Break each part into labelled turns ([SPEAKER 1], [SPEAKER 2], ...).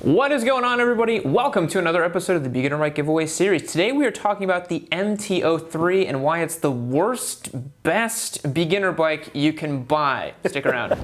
[SPEAKER 1] What is going on, everybody? Welcome to another episode of the Beginner Bike Giveaway series. Today we are talking about the MT03 and why it's the worst, best beginner bike you can buy. Stick around.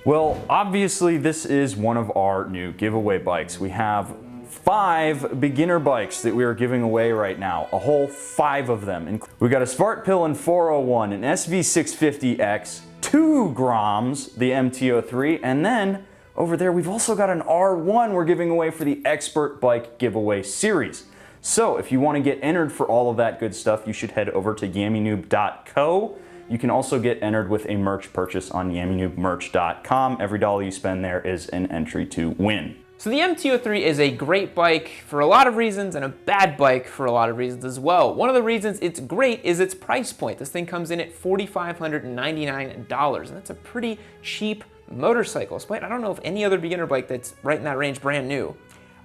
[SPEAKER 2] Well, obviously this is one of our new giveaway bikes. We have 5 beginner bikes that we are giving away right now, a whole 5 of them. We got a Svartpillen 401, an SV650X, 2 Groms, the MT03, and then over there we've also got an R1 we're giving away for the Expert Bike Giveaway Series. So if you want to get entered for all of that good stuff, you should head over to yammynoob.co. You can also get entered with a merch purchase on yammynoobmerch.com. Every dollar you spend there is an entry to win.
[SPEAKER 1] So the MT03 is a great bike for a lot of reasons and a bad bike for a lot of reasons as well. One of the reasons it's great is its price point. This thing comes in at $4,599, and that's a pretty cheap motorcycle. I don't know of any other beginner bike that's right in that range brand new.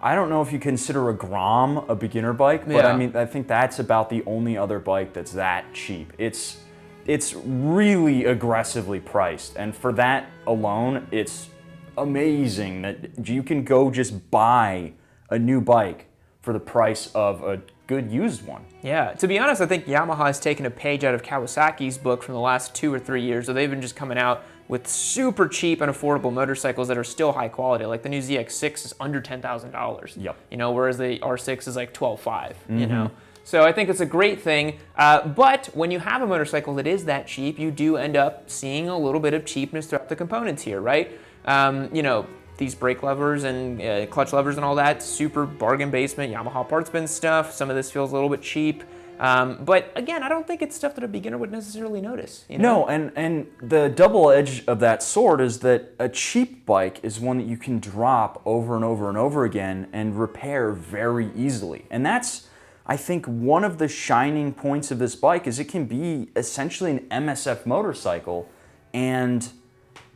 [SPEAKER 2] I don't know if you consider a Grom a beginner bike, but I mean, I think that's about the only other bike that's that cheap. It's really aggressively priced, and for that alone, it's amazing that you can go just buy a new bike for the price of a good used one.
[SPEAKER 1] Yeah, to be honest, I think Yamaha has taken a page out of Kawasaki's book from the last 2 or 3 years, so they've been just coming out with super cheap and affordable motorcycles that are still high quality. Like the new ZX6 is under $10,000.
[SPEAKER 2] Yep.
[SPEAKER 1] You know, whereas the R6 is like $12,500, you know? So I think it's a great thing, but when you have a motorcycle that is that cheap, you do end up seeing a little bit of cheapness throughout the components here, right? You know, these brake levers and clutch levers and all that, super bargain basement, Yamaha parts bin stuff. Some of this feels a little bit cheap. But again, I don't think it's stuff that a beginner would necessarily notice. You know?
[SPEAKER 2] No, and the double edge of that sword is that a cheap bike is one that you can drop over and over and over again and repair very easily. And that's, I think, one of the shining points of this bike is it can be essentially an MSF motorcycle, and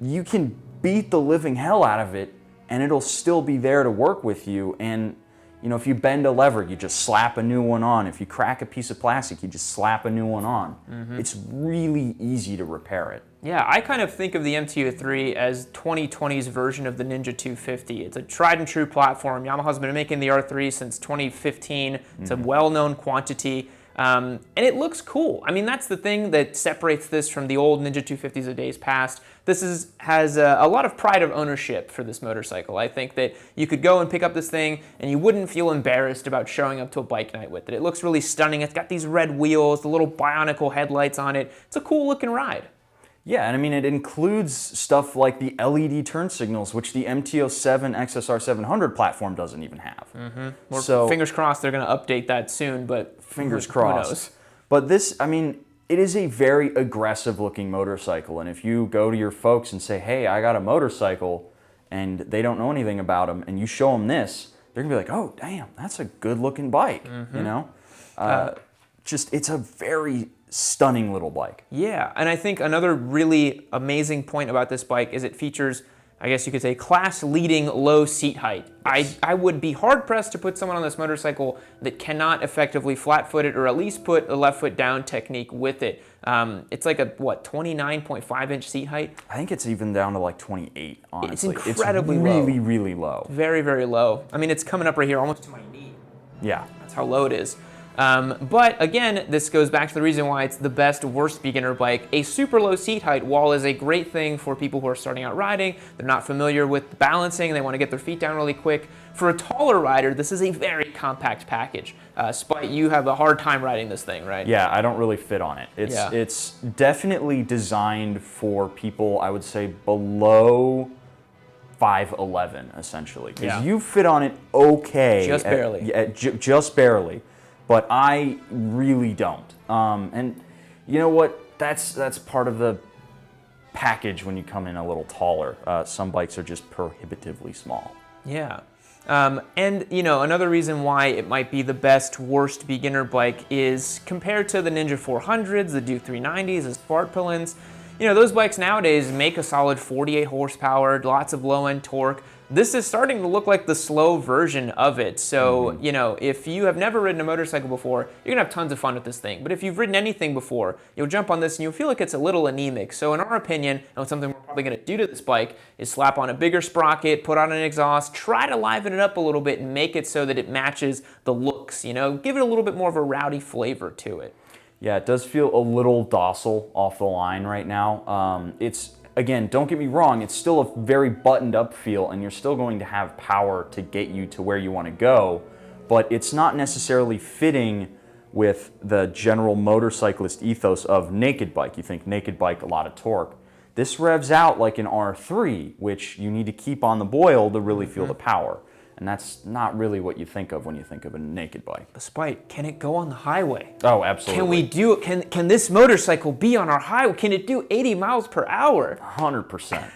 [SPEAKER 2] you can beat the living hell out of it and it'll still be there to work with you. And you know, if you bend a lever, you just slap a new one on. If you crack a piece of plastic, you just slap a new one on. It's really easy to repair it.
[SPEAKER 1] Yeah, I kind of think of the MT03 as 2020's version of the Ninja 250. It's a tried and true platform. Yamaha's been making the R3 since 2015. It's a well-known quantity. And it looks cool. I mean, that's the thing that separates this from the old Ninja 250s of days past. This has a lot of pride of ownership for this motorcycle. I think that you could go and pick up this thing and you wouldn't feel embarrassed about showing up to a bike night with it. It looks really stunning. It's got these red wheels, the little bionicle headlights on it. It's a cool looking ride.
[SPEAKER 2] Yeah, and I mean, it includes stuff like the LED turn signals, which the MT07 XSR 700 platform doesn't even have.
[SPEAKER 1] Well,
[SPEAKER 2] so
[SPEAKER 1] fingers crossed they're going to update that soon, but
[SPEAKER 2] fingers
[SPEAKER 1] who
[SPEAKER 2] crossed.
[SPEAKER 1] knows?
[SPEAKER 2] But this, I mean, it is a very aggressive looking motorcycle, and if you go to your folks and say, hey, I got a motorcycle, and they don't know anything about them, and you show them this, they're going to be like, oh, damn, that's a good looking bike, you know? It's a very stunning little bike.
[SPEAKER 1] Yeah, and I think another really amazing point about this bike is it features, I guess you could say, class-leading low seat height. Yes. I would be hard-pressed to put someone on this motorcycle that cannot effectively flat-foot it, or at least put a left foot down technique with it. It's like a, what, 29.5-inch seat height?
[SPEAKER 2] I think it's even down to like 28, honestly.
[SPEAKER 1] It's incredibly low.
[SPEAKER 2] It's really, really low.
[SPEAKER 1] Very, very low. I mean, it's coming up right here almost to my knee.
[SPEAKER 2] Yeah.
[SPEAKER 1] That's how low it is. But again, this goes back to the reason why it's the best, worst beginner bike. A super low seat height, while is a great thing for people who are starting out riding, they're not familiar with balancing, they want to get their feet down really quick. For a taller rider, this is a very compact package. Spite, you have a hard time riding this thing, right?
[SPEAKER 2] Yeah, I don't really fit on it. It's definitely designed for people, I would say, below 5'11", essentially. Because you fit on it okay.
[SPEAKER 1] Just barely.
[SPEAKER 2] Just barely. But I really don't. And you know what? That's part of the package when you come in a little taller. Some bikes are just prohibitively small.
[SPEAKER 1] Yeah. And you know, another reason why it might be the best, worst beginner bike is compared to the Ninja 400s, the Duke 390s, the Svartpillens. You know, those bikes nowadays make a solid 48 horsepower, lots of low-end torque. this is starting to look like the slow version of it. So, you know, if you have never ridden a motorcycle before, you're gonna have tons of fun with this thing. But if you've ridden anything before, you'll jump on this and you'll feel like it's a little anemic. So in our opinion, and something we're probably gonna do to this bike is slap on a bigger sprocket, put on an exhaust, try to liven it up a little bit and make it so that it matches the looks, you know, give it a little bit more of a rowdy flavor to it.
[SPEAKER 2] Yeah, it does feel a little docile off the line right now. Again, don't get me wrong, it's still a very buttoned up feel and you're still going to have power to get you to where you want to go, but it's not necessarily fitting with the general motorcyclist ethos of naked bike. You think naked bike, a lot of torque. This revs out like an R3, which you need to keep on the boil to really feel the power. And that's not really what you think of when you think of a naked bike.
[SPEAKER 1] Despite, can it go on the highway?
[SPEAKER 2] Oh, absolutely.
[SPEAKER 1] Can we do it? Can this motorcycle be on our highway? Can it do 80 miles per hour?
[SPEAKER 2] 100%.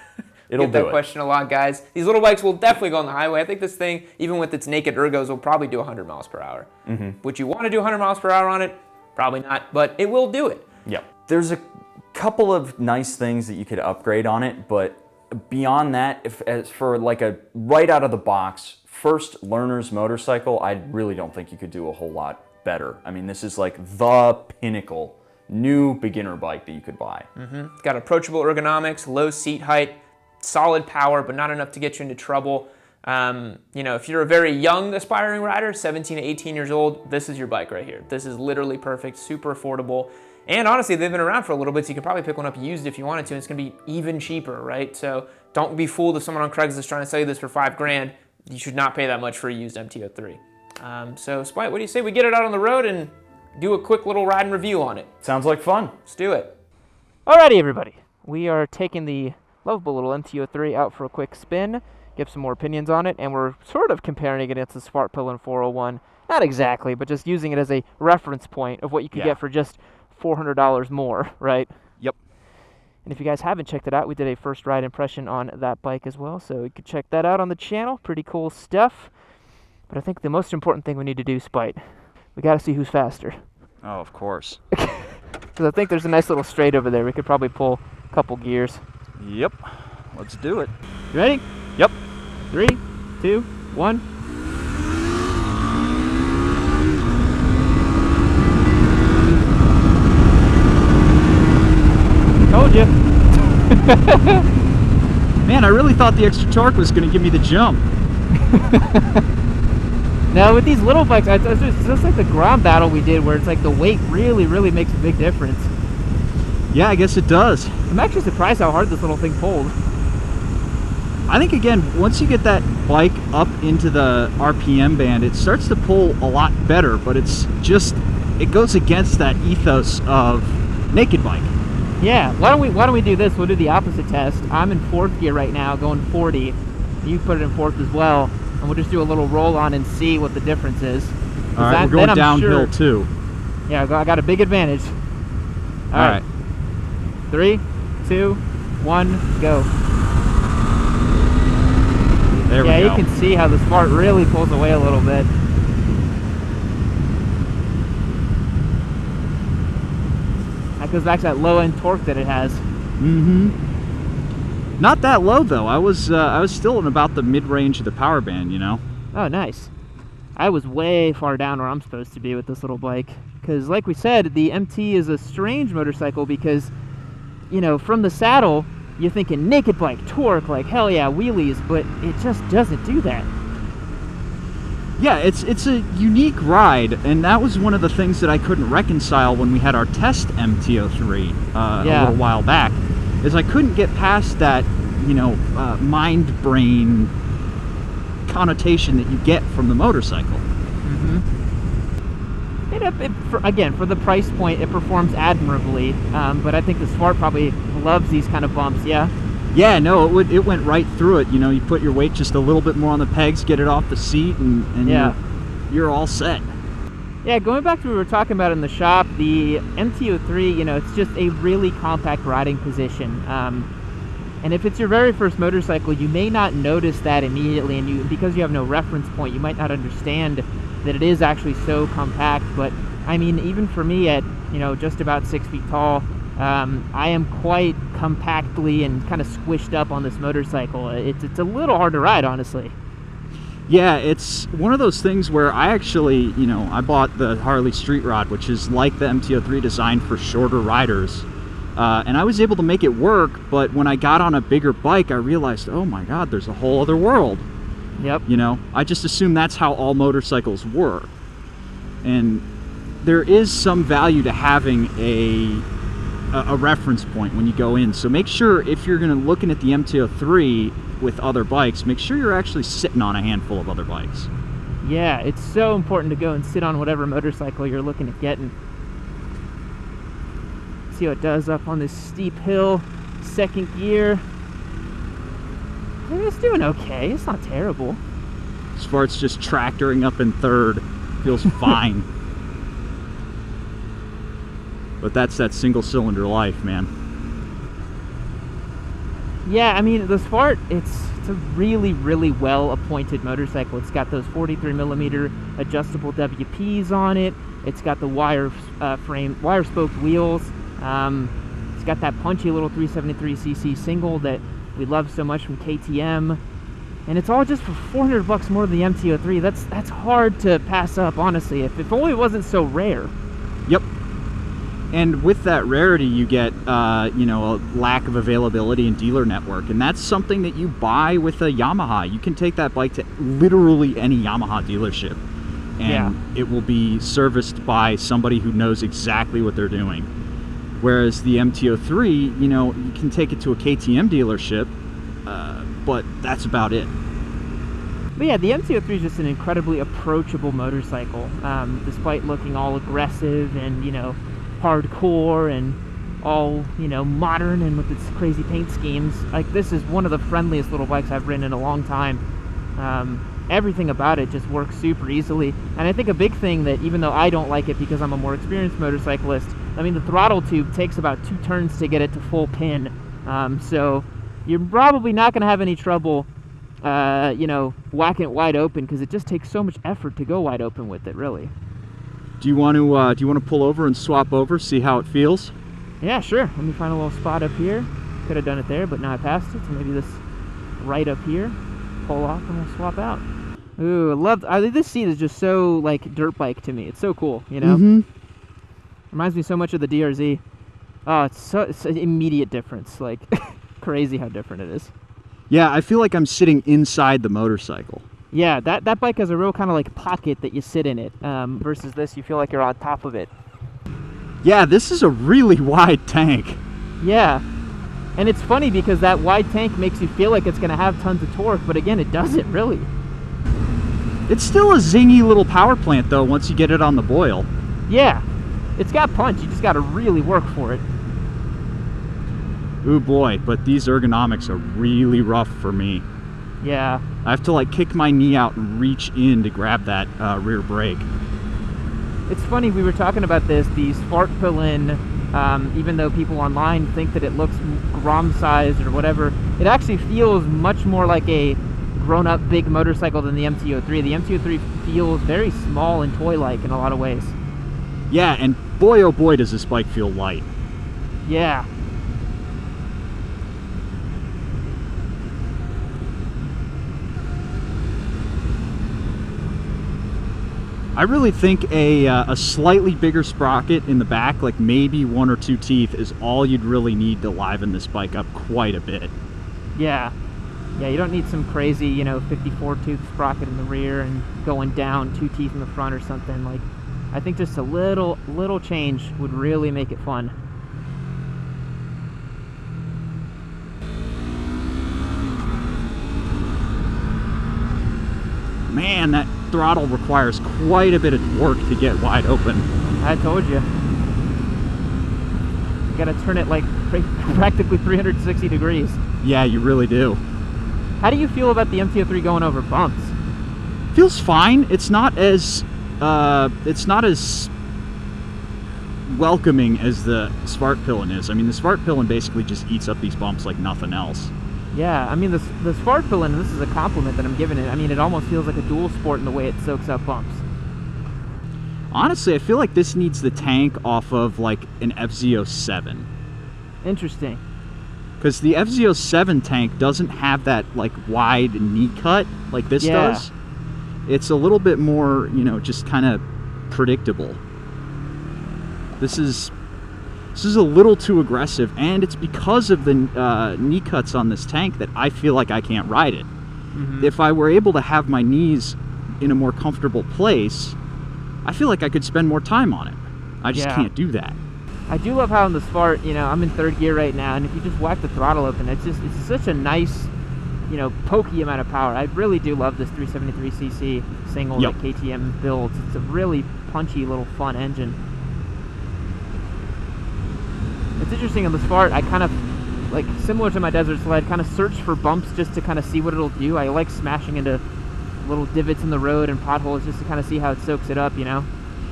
[SPEAKER 2] It'll
[SPEAKER 1] Get
[SPEAKER 2] do
[SPEAKER 1] that
[SPEAKER 2] it.
[SPEAKER 1] question a lot, guys. These little bikes will definitely go on the highway. I think this thing, even with its naked ergos, will probably do 100 miles per hour. Would you want to do 100 miles per hour on it? Probably not, but it will do it.
[SPEAKER 2] Yeah. There's a couple of nice things that you could upgrade on it, but beyond that, as for like a right out of the box, first learner's motorcycle, I really don't think you could do a whole lot better. I mean, this is like the pinnacle new beginner bike that you could buy.
[SPEAKER 1] It's got approachable ergonomics, low seat height, solid power, but not enough to get you into trouble. You know, if you're a very young aspiring rider, 17 to 18 years old, this is your bike right here. This is literally perfect, super affordable. And honestly, they've been around for a little bit, so you could probably pick one up used if you wanted to, and it's gonna be even cheaper, right? So don't be fooled if someone on Craigslist is trying to sell you this for $5,000. You should not pay that much for a used MT03. So Spite, what do you say we get it out on the road and do a quick little ride and review on it?
[SPEAKER 2] Sounds like fun.
[SPEAKER 1] Let's do it. Alrighty, everybody. We are taking the lovable little MT03 out for a quick spin, give some more opinions on it, and we're sort of comparing it against the Svartpillen 401. Not exactly, but just using it as a reference point of what you could get for just $400 more, right?
[SPEAKER 2] Yep.
[SPEAKER 1] And if you guys haven't checked it out, we did a first ride impression on that bike as well, so you can check that out on the channel. Pretty cool stuff. But I think the most important thing we need to do, Spite, we got to see who's faster.
[SPEAKER 2] Oh, of course.
[SPEAKER 1] Because I think there's a nice little straight over there. We could probably pull a couple gears.
[SPEAKER 2] Yep. Let's do it.
[SPEAKER 1] You ready?
[SPEAKER 2] Yep.
[SPEAKER 1] 3, 2, 1. Told you.
[SPEAKER 3] Man, I really thought the extra torque was going to give me the jump.
[SPEAKER 1] Now with these little bikes, it's just like the ground battle we did where it's like the weight really makes a big difference.
[SPEAKER 3] Yeah, I guess it does.
[SPEAKER 1] I'm actually surprised how hard this little thing pulled.
[SPEAKER 3] I think, again, once you get that bike up into the RPM band, it starts to pull a lot better, but it's just, it goes against that ethos of naked bike.
[SPEAKER 1] Yeah, why don't we do this? We'll do the opposite test. I'm in 4th gear right now, going 40. You put it in 4th as well, and we'll just do a little roll on and see what the difference is.
[SPEAKER 3] All right, we're going downhill too.
[SPEAKER 1] Yeah, I got a big advantage. All right. 3, 2, 1, go.
[SPEAKER 3] There we go.
[SPEAKER 1] Yeah, you can see how the Smart really pulls away a little bit. That goes back to that low end torque that it has.
[SPEAKER 3] Not that low though. I was still in about the mid-range of the power band, you know.
[SPEAKER 1] Oh, nice. I was way far down where I'm supposed to be with this little bike. Because like we said, the MT is a strange motorcycle because, you know, from the saddle, you're thinking naked bike, torque, like hell yeah, wheelies, but it just doesn't do that.
[SPEAKER 3] Yeah, it's a unique ride, and that was one of the things that I couldn't reconcile when we had our test MT03 a little while back, is I couldn't get past that, you know, mind-brain connotation that you get from the motorcycle.
[SPEAKER 1] Again, for the price point, it performs admirably, but I think the Smart probably loves these kind of bumps, yeah?
[SPEAKER 3] Yeah, no, it went right through it. You know, you put your weight just a little bit more on the pegs, get it off the seat, and you're all set.
[SPEAKER 1] Yeah, going back to what we were talking about in the shop, the MT03, you know, it's just a really compact riding position. And if it's your very first motorcycle, you may not notice that immediately, and because you have no reference point, you might not understand that it is actually so compact. But I mean, even for me at, you know, just about 6 feet tall,
[SPEAKER 4] I am quite compactly and kind of squished up on this motorcycle. It's a little hard to ride, honestly.
[SPEAKER 3] Yeah, it's one of those things where I actually, you know, I bought the Harley Street Rod, which is like the MT03 designed for shorter riders. And I was able to make it work, but when I got on a bigger bike, I realized, oh my God, there's a whole other world.
[SPEAKER 4] Yep.
[SPEAKER 3] You know, I just assumed that's how all motorcycles were. And there is some value to having a reference point when you go in. So make sure if you're going to looking at the MT03 with other bikes, make sure you're actually sitting on a handful of other bikes.
[SPEAKER 4] Yeah, it's so important to go and sit on whatever motorcycle you're looking at getting. See how it does up on this steep hill, second gear. I mean, it's doing okay. It's not terrible.
[SPEAKER 3] As far as just tractoring up in third, feels fine. But that's that single cylinder life, man.
[SPEAKER 4] Yeah, I mean, the Spark, it's a really, really well appointed motorcycle. It's got those 43mm adjustable WPs on it. It's got the wire spoked wheels. It's got that punchy little 373cc single that we love so much from KTM. And it's all just for $400 more than the MT03. That's hard to pass up, honestly, if only it wasn't so rare.
[SPEAKER 3] Yep. And with that rarity, you get, you know, a lack of availability in dealer network. And that's something that you buy with a Yamaha. You can take that bike to literally any Yamaha dealership. And it will be serviced by somebody who knows exactly what they're doing. Whereas the MT03, you know, you can take it to a KTM dealership, but that's about it.
[SPEAKER 4] But yeah, the MT03 is just an incredibly approachable motorcycle, despite looking all aggressive and, you know, hardcore and all, you know, modern and with its crazy paint schemes. Like, this is one of the friendliest little bikes I've ridden in a long time. Everything about it just works super easily. And I think a big thing that, even though I don't like it because I'm a more experienced motorcyclist, I mean, the throttle tube takes about 2 turns to get it to full pin. So you're probably not going to have any trouble, you know, whacking it wide open, because it just takes so much effort to go wide open with it, really.
[SPEAKER 3] Do you want to pull over and swap over, see how it feels?
[SPEAKER 4] Yeah, sure. Let me find a little spot up here. Could have done it there, but now I passed it. So maybe this right up here. Pull off and we'll swap out. Ooh, this seat is just so like dirt bike to me. It's so cool, you know.
[SPEAKER 3] Mm-hmm.
[SPEAKER 4] Reminds me so much of the DRZ. Oh, it's an immediate difference. Like, crazy how different it is.
[SPEAKER 3] Yeah, I feel like I'm sitting inside the motorcycle.
[SPEAKER 4] Yeah, that bike has a real kind of like pocket that you sit in it. Versus this, you feel like you're on top of it.
[SPEAKER 3] Yeah, this is a really wide tank.
[SPEAKER 4] Yeah. And it's funny because that wide tank makes you feel like it's going to have tons of torque, but again, it doesn't really.
[SPEAKER 3] It's still a zingy little power plant, though, once you get it on the boil.
[SPEAKER 4] Yeah. It's got punch. You just got to really work for it.
[SPEAKER 3] Ooh, boy, but these ergonomics are really rough for me.
[SPEAKER 4] Yeah.
[SPEAKER 3] I have to, like, kick my knee out and reach in to grab that rear brake.
[SPEAKER 4] It's funny, we were talking about this, the Svartpillen, even though people online think that it looks Grom-sized or whatever, it actually feels much more like a grown-up big motorcycle than the MT03. The MT03 feels very small and toy-like in a lot of ways.
[SPEAKER 3] Yeah, and boy oh boy does this bike feel light.
[SPEAKER 4] Yeah.
[SPEAKER 3] I really think a slightly bigger sprocket in the back, like maybe 1 or 2 teeth, is all you'd really need to liven this bike up quite a bit.
[SPEAKER 4] Yeah. Yeah, you don't need some crazy, you know, 54-tooth sprocket in the rear and going down 2 teeth in the front or something. Like, I think just a little change would really make it fun.
[SPEAKER 3] Man, that throttle requires quite a bit of work to get wide open.
[SPEAKER 4] I told you. You gotta turn it like practically 360 degrees.
[SPEAKER 3] Yeah, you really do.
[SPEAKER 4] How do you feel about the MT03 going over bumps?
[SPEAKER 3] Feels fine. It's not as welcoming as the Svartpillen is. I mean, the Svartpillen basically just eats up these bumps like nothing else.
[SPEAKER 4] Yeah, I mean, the Svartpillen, and this is a compliment that I'm giving it, I mean, it almost feels like a dual sport in the way it soaks up bumps.
[SPEAKER 3] Honestly, I feel like this needs the tank off of like an FZ07.
[SPEAKER 4] Interesting.
[SPEAKER 3] Because the FZ07 tank doesn't have that like wide knee cut like this does. It's a little bit more, you know, just kind of predictable. This is a little too aggressive, and it's because of the knee cuts on this tank that I feel like I can't ride it. If I were able to have my knees in a more comfortable place, I feel like I could spend more time on it. I just can't do that.
[SPEAKER 4] I do love how in the Spart, you know, I'm in third gear right now, and if you just whack the throttle open, it's such a nice, you know, pokey amount of power. I really do love this 373cc single that KTM builds. It's a really punchy little fun engine. It's interesting on the Spart, I kind of, like, similar to my Desert Sled, kind of search for bumps just to kind of see what it'll do. I like smashing into little divots in the road and potholes just to kind of see how it soaks it up, you know?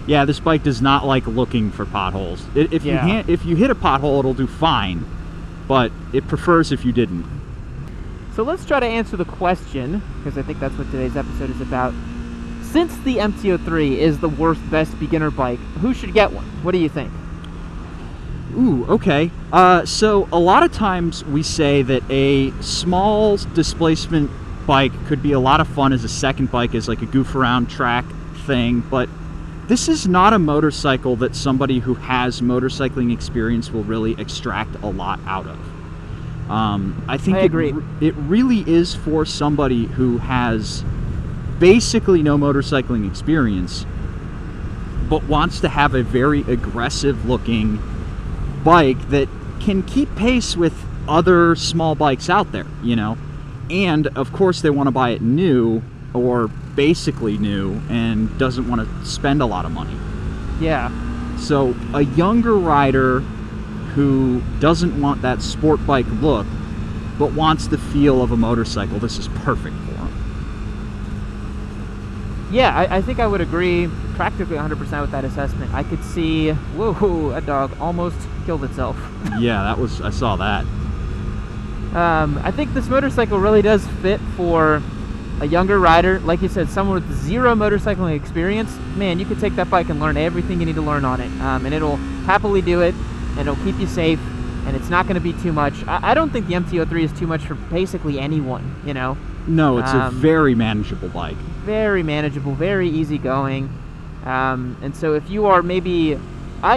[SPEAKER 3] Yeah, this bike does not like looking for potholes. If you hit a pothole, it'll do fine, but it prefers if you didn't.
[SPEAKER 4] So let's try to answer the question, because I think that's what today's episode is about. Since the MT03 is the worst, best beginner bike, who should get one? What do you think?
[SPEAKER 3] Ooh, okay. So a lot of times we say that a small displacement bike could be a lot of fun as a second bike, as like a goof around track thing, but this is not a motorcycle that somebody who has motorcycling experience will really extract a lot out of. I think it really is for somebody who has basically no motorcycling experience, but wants to have a very aggressive looking bike that can keep pace with other small bikes out there, you know? And of course they want to buy it new or basically new and doesn't want to spend a lot of money.
[SPEAKER 4] Yeah.
[SPEAKER 3] So a younger rider who doesn't want that sport bike look but wants the feel of a motorcycle, this is perfect for him.
[SPEAKER 4] Yeah, I think I would agree practically 100% with that assessment. I could see, whoa, that dog almost killed itself.
[SPEAKER 3] Yeah, I saw that.
[SPEAKER 4] I think this motorcycle really does fit for a younger rider. Like you said, someone with zero motorcycling experience. Man, you could take that bike and learn everything you need to learn on it. And it'll happily do it, and it'll keep you safe, and it's not going to be too much. I don't think the MT03 is too much for basically anyone, you know?
[SPEAKER 3] No, it's a very manageable bike.
[SPEAKER 4] Very manageable, very easygoing. And so if you are maybe...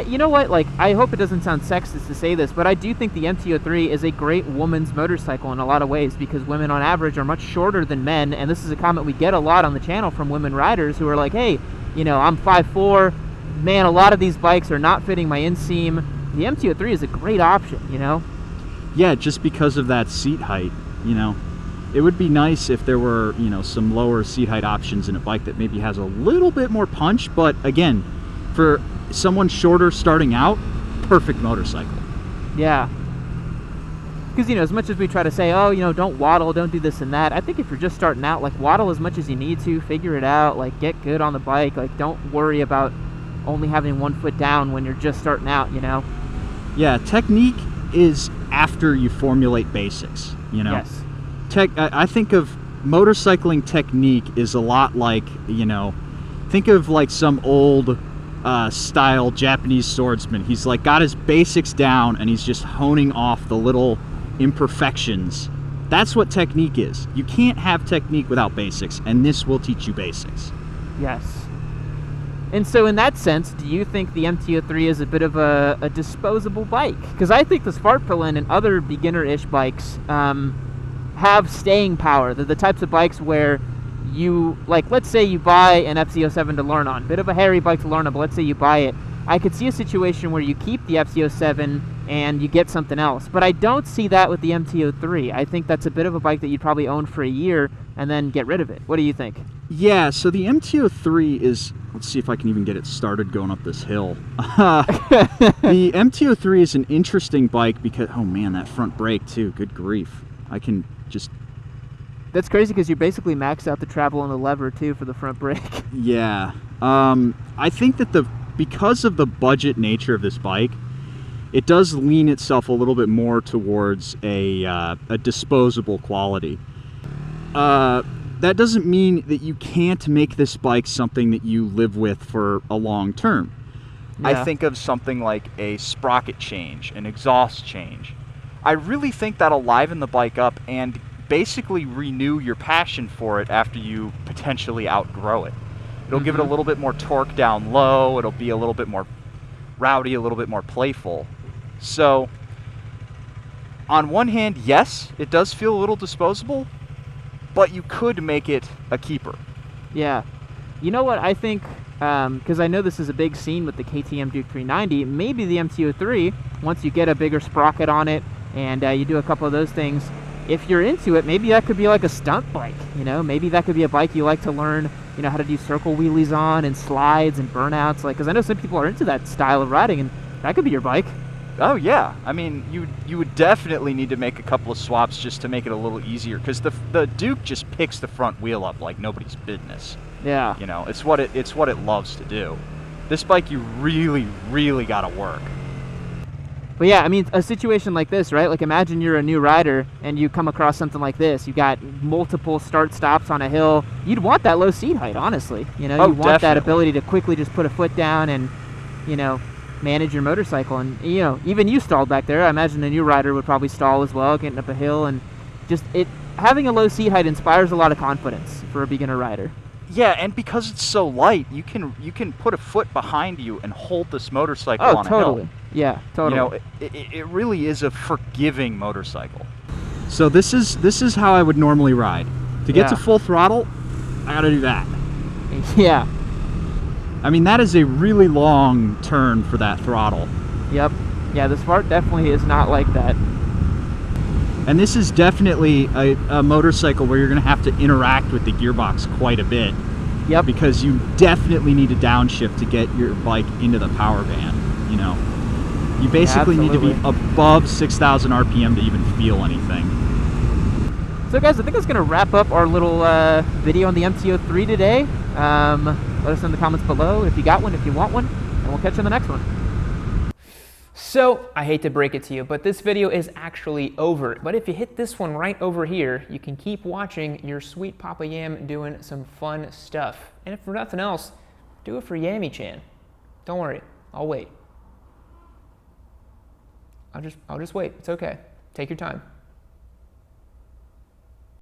[SPEAKER 4] you know what, like, I hope it doesn't sound sexist to say this, but I do think the MT03 is a great woman's motorcycle in a lot of ways, because women on average are much shorter than men, and this is a comment we get a lot on the channel from women riders who are like, hey, you know, I'm 5'4", man, a lot of these bikes are not fitting my inseam. The MT03 is a great option, you know?
[SPEAKER 3] Yeah, just because of that seat height, you know? It would be nice if there were, you know, some lower seat height options in a bike that maybe has a little bit more punch, but again, for someone shorter starting out, perfect motorcycle.
[SPEAKER 4] Yeah. Because, you know, as much as we try to say, oh, you know, don't waddle, don't do this and that, I think if you're just starting out, like, waddle as much as you need to, figure it out, like, get good on the bike, like, don't worry about only having 1 foot down when you're just starting out, you know?
[SPEAKER 3] Yeah, technique is after you formulate basics, you know?
[SPEAKER 4] Yes.
[SPEAKER 3] I think of motorcycling technique is a lot like, you know, think of like some old style Japanese swordsman. He's like got his basics down and he's just honing off the little imperfections. That's what technique is. You can't have technique without basics, and this will teach you basics.
[SPEAKER 4] Yes. And so in that sense, do you think the MT03 is a bit of a disposable bike? Because I think the Sparkpillen and other beginner-ish bikes have staying power. They're the types of bikes where you, like, let's say you buy an FZ07 to learn on. Bit of a hairy bike to learn on, but let's say you buy it. I could see a situation where you keep the FZ07 and you get something else. But I don't see that with the MT03. I think that's a bit of a bike that you'd probably own for a year and then get rid of it. What do you think?
[SPEAKER 3] Yeah, so the MT03 is... Let's see if I can even get it started going up this hill. The MT03 is an interesting bike because... Oh man, that front brake too. Good grief. I can just...
[SPEAKER 4] That's crazy because you basically maxed out the travel on the lever too for the front brake.
[SPEAKER 3] Yeah. I think that because of the budget nature of this bike, it does lean itself a little bit more towards a disposable quality. That doesn't mean that you can't make this bike something that you live with for a long term. I think of something like a sprocket change, an exhaust change. I really think that'll liven the bike up and basically renew your passion for it after you potentially outgrow it. It'll give it a little bit more torque down low, it'll be a little bit more rowdy, a little bit more playful. So, on one hand, yes, it does feel a little disposable, but you could make it a keeper.
[SPEAKER 4] Yeah. You know what I think, because I know this is a big scene with the KTM Duke 390, maybe the MT03, once you get a bigger sprocket on it and you do a couple of those things, if you're into it, maybe that could be like a stunt bike, you know? Maybe that could be a bike you like to learn, you know, how to do circle wheelies on and slides and burnouts, like, because I know some people are into that style of riding, and that could be your bike.
[SPEAKER 3] Oh yeah, I mean, you would definitely need to make a couple of swaps just to make it a little easier, because the Duke just picks the front wheel up like nobody's business.
[SPEAKER 4] Yeah.
[SPEAKER 3] You know, it's what it loves to do. This bike, you really got to work.
[SPEAKER 4] But yeah, I mean, a situation like this, right? Like, imagine you're a new rider and you come across something like this. You got multiple start stops on a hill. You'd want that low seat height, honestly. You know, you want that ability to quickly just put a foot down and, you know, manage your motorcycle. And, you know, even you stalled back there. I imagine a new rider would probably stall as well, getting up a hill. And just having a low seat height inspires a lot of confidence for a beginner rider.
[SPEAKER 3] Yeah, and because it's so light, you can put a foot behind you and hold this motorcycle on a hill.
[SPEAKER 4] Yeah, totally.
[SPEAKER 3] You know, it really is a forgiving motorcycle. So this is how I would normally ride. To get to full throttle, I got to do that.
[SPEAKER 4] Yeah.
[SPEAKER 3] I mean, that is a really long turn for that throttle.
[SPEAKER 4] Yep. Yeah, the Smart definitely is not like that.
[SPEAKER 3] And this is definitely a motorcycle where you're going to have to interact with the gearbox quite a bit.
[SPEAKER 4] Yep.
[SPEAKER 3] Because you definitely need to downshift to get your bike into the power band, you know. You basically need to be above 6,000 RPM to even feel anything.
[SPEAKER 4] So guys, I think that's going to wrap up our little video on the MT03 today. Let us know in the comments below if you got one, if you want one, and we'll catch you in the next one.
[SPEAKER 1] So, I hate to break it to you, but this video is actually over. But if you hit this one right over here, you can keep watching your sweet Papa Yam doing some fun stuff. And if for nothing else, do it for Yammy-chan. Don't worry, I'll wait. I'll just wait. It's okay. Take your time.